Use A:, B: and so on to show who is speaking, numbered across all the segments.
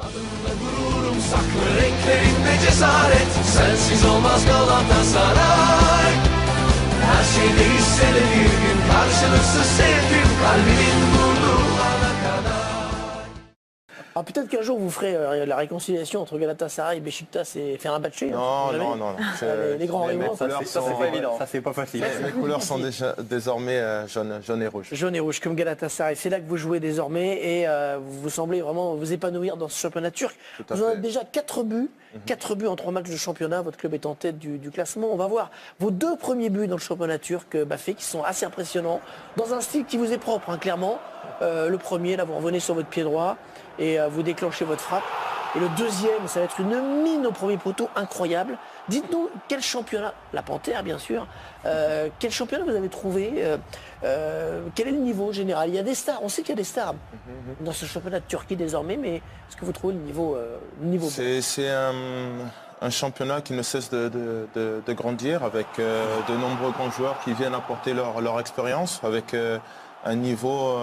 A: Adımda gururum saklı renklerinde cesaret sensiz olmaz Galatasaray her şeyde hissede bir gün karşılıksız sevdim kalbinin vurduğuna kadar.
B: Alors peut-être qu'un jour vous ferez la réconciliation entre Galatasaray et Beşiktaş et faire un match.
C: Non.
B: Les grands rivaux.
D: Ça, c'est pas évident. Ça, c'est pas facile.
C: Les couleurs sont déjà désormais jaune et rouge.
B: Jaune et rouge comme Galatasaray. C'est là que vous jouez désormais et vous semblez vraiment vous épanouir dans ce championnat turc. Vous en avez déjà 4 buts. 4 buts en 3 matchs de championnat. Votre club est en tête du classement. On va voir vos 2 premiers buts dans le championnat turc, Bafé, qui sont assez impressionnants. Dans un style qui vous est propre, hein, clairement. Le premier, là, vous revenez sur votre pied droit et vous déclenchez votre frappe. Et le deuxième, ça va être une mine au premier poteau incroyable. Dites-nous quel championnat, la Panthère bien sûr, quel championnat vous avez trouvé, quel est le niveau général? Il y a des stars, on sait qu'il y a des stars dans ce championnat de Turquie désormais, mais est-ce que vous trouvez le niveau bon?
C: C'est un championnat qui ne cesse de grandir avec de nombreux grands joueurs qui viennent apporter leur expérience, avec un niveau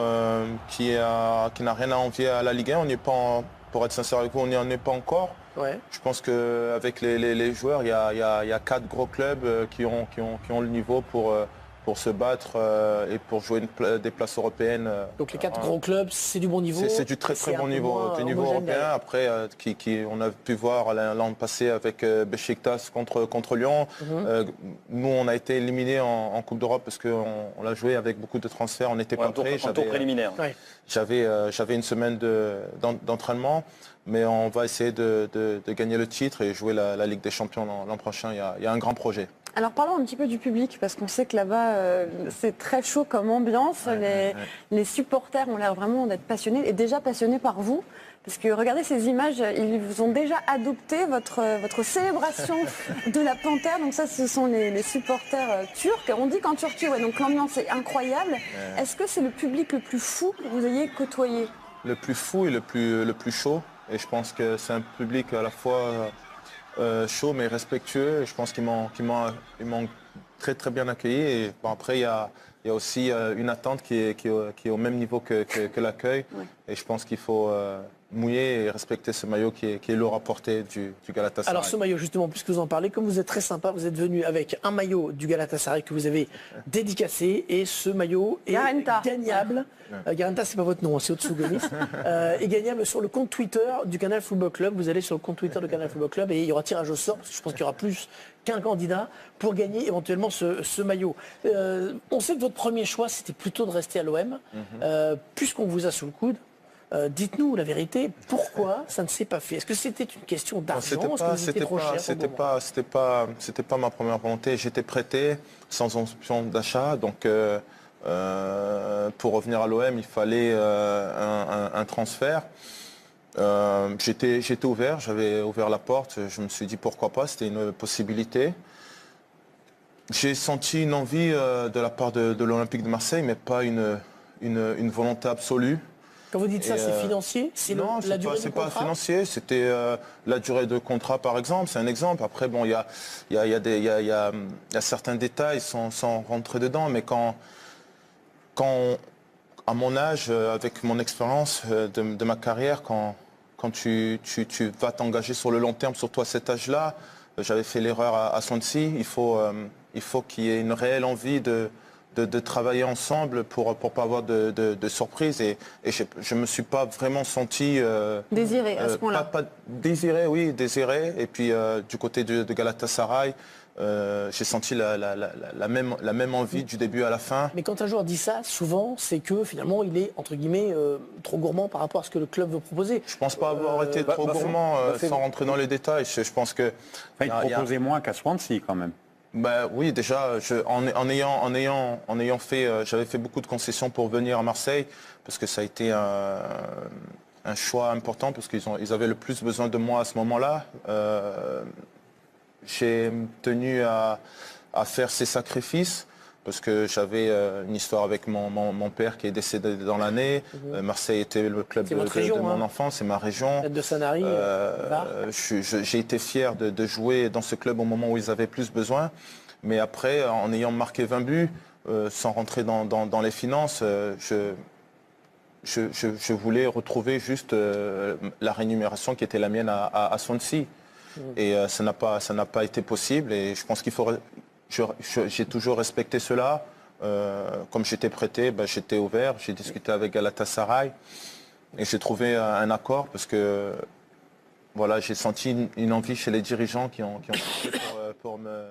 C: qui n'a rien à envier à la Ligue 1. On n'y est pas, pour être sincère avec vous, on n'y en est pas encore.
B: Ouais.
C: Je pense qu'avec les joueurs, il y a 4 gros clubs qui ont le niveau pour se battre et pour jouer des places européennes.
B: Donc les 4 gros clubs, c'est du bon niveau.
C: C'est du très bon niveau, du niveau européen. Après, on a pu voir l'an passé avec Beşiktaş contre Lyon. Nous, on a été éliminés en Coupe d'Europe parce qu'on l'a joué avec beaucoup de transferts. On n'était pas prêts.
D: En tour préliminaire.
B: Ouais.
C: J'avais une semaine d'entraînement. Mais on va essayer de gagner le titre et jouer la Ligue des Champions l'an prochain. Il y a un grand projet.
E: Alors parlons un petit peu du public, parce qu'on sait que là-bas, c'est très chaud comme ambiance. Les supporters ont l'air vraiment d'être passionnés, et déjà passionnés par vous. Parce que regardez ces images, ils vous ont déjà adopté votre célébration de la Panthère. Donc ça, ce sont les supporters turcs. On dit qu'en Turquie, ouais, donc l'ambiance est incroyable. Est-ce que c'est le public le plus fou que vous ayez côtoyé?
C: Le plus fou et le plus chaud. Et je pense que c'est un public à la fois chaud mais respectueux. Et je pense qu'ils m'ont très bien accueilli. Et bon, après, il y a aussi une attente qui est au même niveau que l'accueil. Ouais. Et je pense qu'il faut mouiller et respecter ce maillot qui est lourd à porter du Galatasaray.
B: Alors ce maillot, justement, puisque vous en parlez, comme vous êtes très sympa, vous êtes venu avec un maillot du Galatasaray que vous avez dédicacé, et ce maillot est gagnable. Garanta, c'est pas votre nom, c'est au-dessous Gomis. Est gagnable sur le compte Twitter du Canal Football Club. Vous allez sur le compte Twitter du Canal Football Club et il y aura tirage au sort, parce que je pense qu'il y aura plus qu'un candidat pour gagner éventuellement ce maillot. On sait que votre premier choix, c'était plutôt de rester à l'OM. Puisqu'on vous a sous le coude, dites-nous la vérité, pourquoi ça ne s'est pas fait? Est-ce que c'était une question d'argent? C'était
C: pas ma première volonté. J'étais prêté sans option d'achat, donc pour revenir à l'OM, il fallait un transfert. J'étais ouvert, j'avais ouvert la porte, je me suis dit pourquoi pas, c'était une possibilité. J'ai senti une envie de la part de l'Olympique de Marseille, mais pas une volonté absolue.
B: Quand vous dites ça, c'est financier?
C: Non, c'est pas financier, c'était la durée de contrat par exemple, c'est un exemple. Après, bon, il y a certains détails sans rentrer dedans, mais quand à mon âge, avec mon expérience de ma carrière, quand tu vas t'engager sur le long terme, surtout à cet âge-là, j'avais fait l'erreur à Swansea, il faut qu'il y ait une réelle envie de travailler ensemble pour pas avoir de surprises. Et je ne me suis pas vraiment senti...
E: désiré à ce point-là.
C: Désiré, oui, désiré. Et puis du côté de Galatasaray, j'ai senti la même envie du début à la fin.
B: Mais quand un joueur dit ça, souvent, c'est que finalement, il est, entre guillemets, trop gourmand par rapport à ce que le club veut proposer.
C: Je ne pense pas avoir été trop gourmand, sans rentrer dans les détails. Je pense que...
D: Il proposait moins qu'à Swansea quand même.
C: Ben oui, déjà, en ayant fait, j'avais fait beaucoup de concessions pour venir à Marseille, parce que ça a été un choix important, parce qu'ils avaient le plus besoin de moi à ce moment-là. J'ai tenu à faire ces sacrifices, parce que j'avais une histoire avec mon père qui est décédé dans l'année. Marseille était le club de mon enfance, c'est ma région.
B: De Sanary,
C: j'ai été fier de jouer dans ce club au moment où ils avaient plus besoin. Mais après, en ayant marqué 20 buts, sans rentrer dans les finances, je voulais retrouver juste la rémunération qui était la mienne à Swansea. Et ça n'a pas été possible. Et je pense qu'il faut... J'ai toujours respecté cela. Comme j'étais prêté, j'étais ouvert. J'ai discuté avec Galatasaray. Et j'ai trouvé un accord parce que voilà, j'ai senti une envie chez les dirigeants qui ont poussé pour me...